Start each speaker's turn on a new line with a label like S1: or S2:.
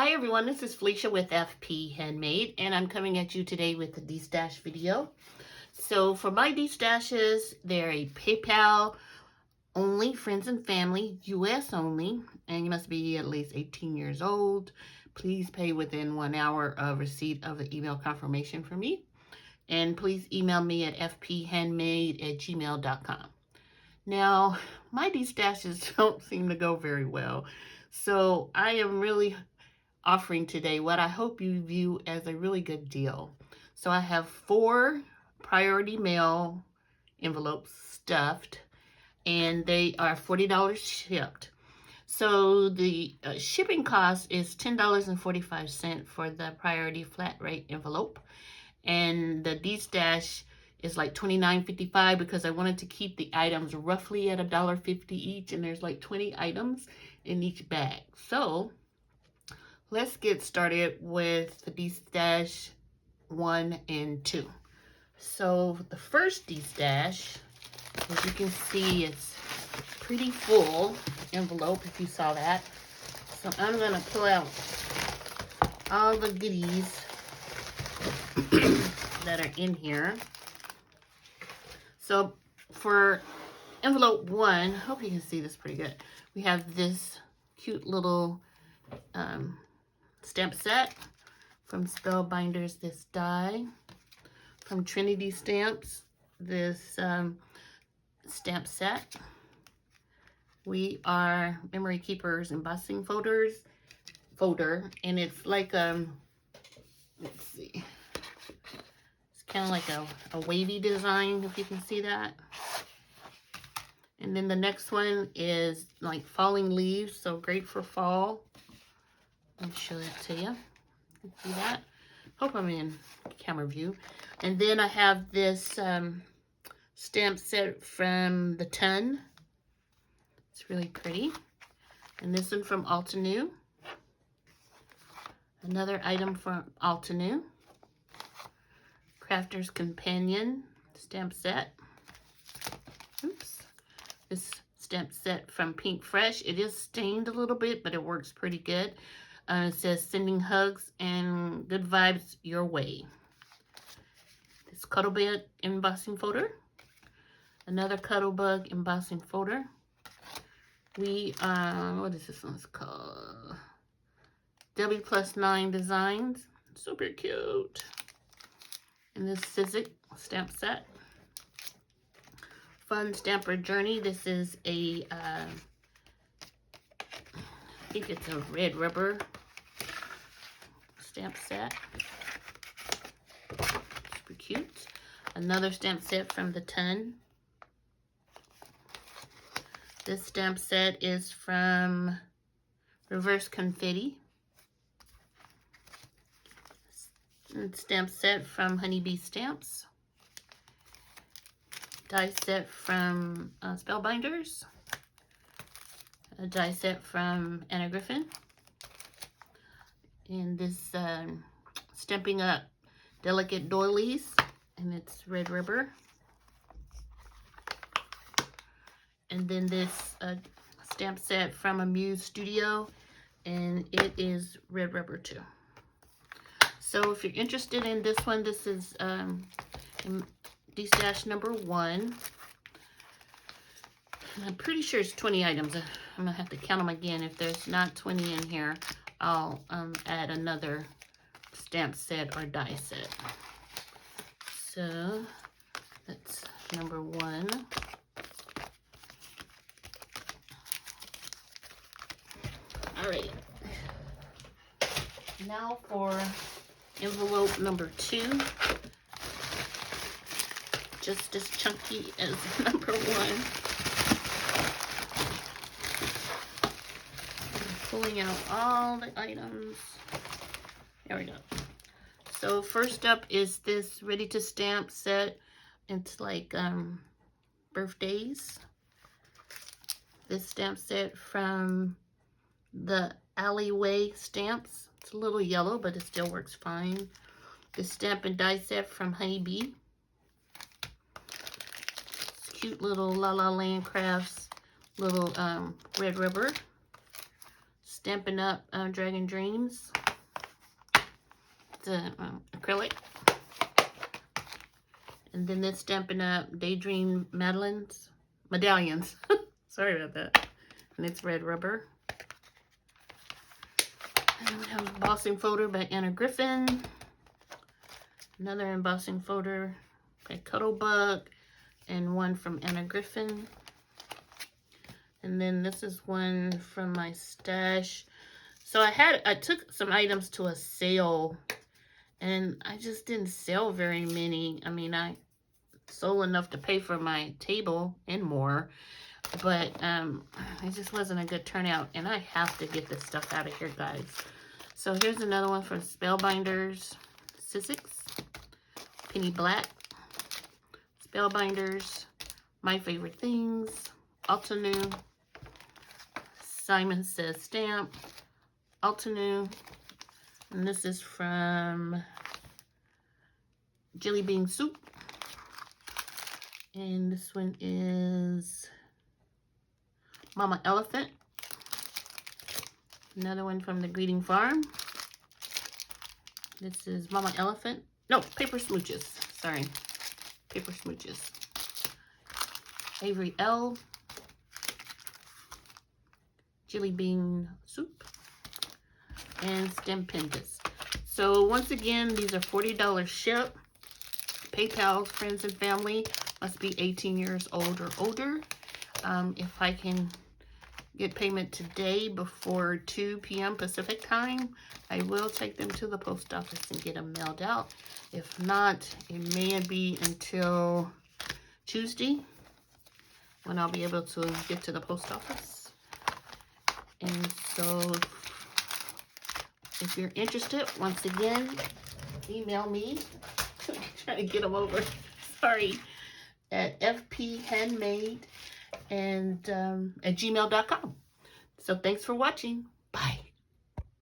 S1: Hi everyone, this is Felicia with FPHandmade, and I'm coming at you today with a Destash video. So for my Destashes, they're a PayPal only, friends and family, US only, and you must be at least 18 years old. Please pay within 1 hour of receipt of the email confirmation from me. And please email me at fphandmade@gmail.com. Now, my Destashes don't seem to go very well, so I am really offering today what I hope you view as a really good deal. So I have 4 priority mail envelopes stuffed, and they are $40 shipped. So the shipping cost is $10.45 for the priority flat rate envelope, and the Destash is like $29.55 because I wanted to keep the items roughly at $1.50 each, and there's like 20 items in each bag. So let's get started with the Destash 1 and 2. So the first Destash, as you can see, it's pretty full envelope, if you saw that. So I'm going to pull out all the goodies that are in here. So for envelope 1, I hope you can see this pretty good. We have this cute little stamp set from Spellbinders, this die. From Trinity Stamps, this stamp set. We are Memory Keepers embossing folder, and it's like let's see, it's kind of like a wavy design, if you can see that. And then the next one is like falling leaves, so great for fall. Let me show that to you. You see that? Hope I'm in camera view. And then I have this stamp set from the Ton. It's really pretty. And this one from Altenew. Another item from Altenew. Crafter's Companion stamp set. Oops. This stamp set from Pink Fresh. It is stained a little bit, but it works pretty good. It says sending hugs and good vibes your way. This Cuttlebug embossing folder. Another Cuttlebug embossing folder. We, what is this one's called? W+9 Designs. Super cute. And this Sizzix stamp set. Fun Stamper Journey. This is a, I think it's a red rubber stamp set. Super cute. Another stamp set from the Ton. This stamp set is from Reverse Confetti. Stamp set from Honeybee Stamps. Die set from Spellbinders. A die set from Anna Griffin. And this Stamping Up Delicate Doilies, and it's red rubber. And then this stamp set from Amuse Studio, and it is red rubber too. So if you're interested in this one, this is Destash number 1. I'm pretty sure it's 20 items. I'm gonna have to count them again. If there's not 20 in here, I'll add another stamp set or die set. So that's number 1. All right. Now for envelope number 2. Just as chunky as number 1. Pulling out all the items. There we go. So first up is this ready to stamp set. It's like birthdays. This stamp set from the Alleyway Stamps. It's a little yellow, but it still works fine. This stamp and die set from Honeybee. It's cute little La La Land Crafts little red rubber Stampin' Up! Dragon Dreams. The acrylic. And then this Stampin' Up! Daydream Medallions. Sorry about that. And it's red rubber. And we have embossing folder by Anna Griffin. Another embossing folder by Cuttlebug. And one from Anna Griffin. And then this is one from my stash. So I took some items to a sale. And I just didn't sell very many. I mean, I sold enough to pay for my table and more. But it just wasn't a good turnout. And I have to get this stuff out of here, guys. So here's another one from Spellbinders. Sizzix. Penny Black. Spellbinders. My Favorite Things. Altenew. Simon Says Stamp. Altenew. And this is from Jelly Bean Soup. And this one is Mama Elephant. Another one from the Greeting Farm. This is Mama Elephant. No, Paper Smooches. Sorry. Paper Smooches. Avery L. Jelly Bean Soup. And Stempendous. So once again, these are $40 ship. PayPal, friends and family must be 18 years old or older. If I can get payment today before 2 p.m. Pacific time, I will take them to the post office and get them mailed out. If not, it may be until Tuesday when I'll be able to get to the post office. And so if you're interested, once again, email me. I'm trying to get them over. Sorry. At FPHandmade and at gmail.com. So thanks for watching. Bye.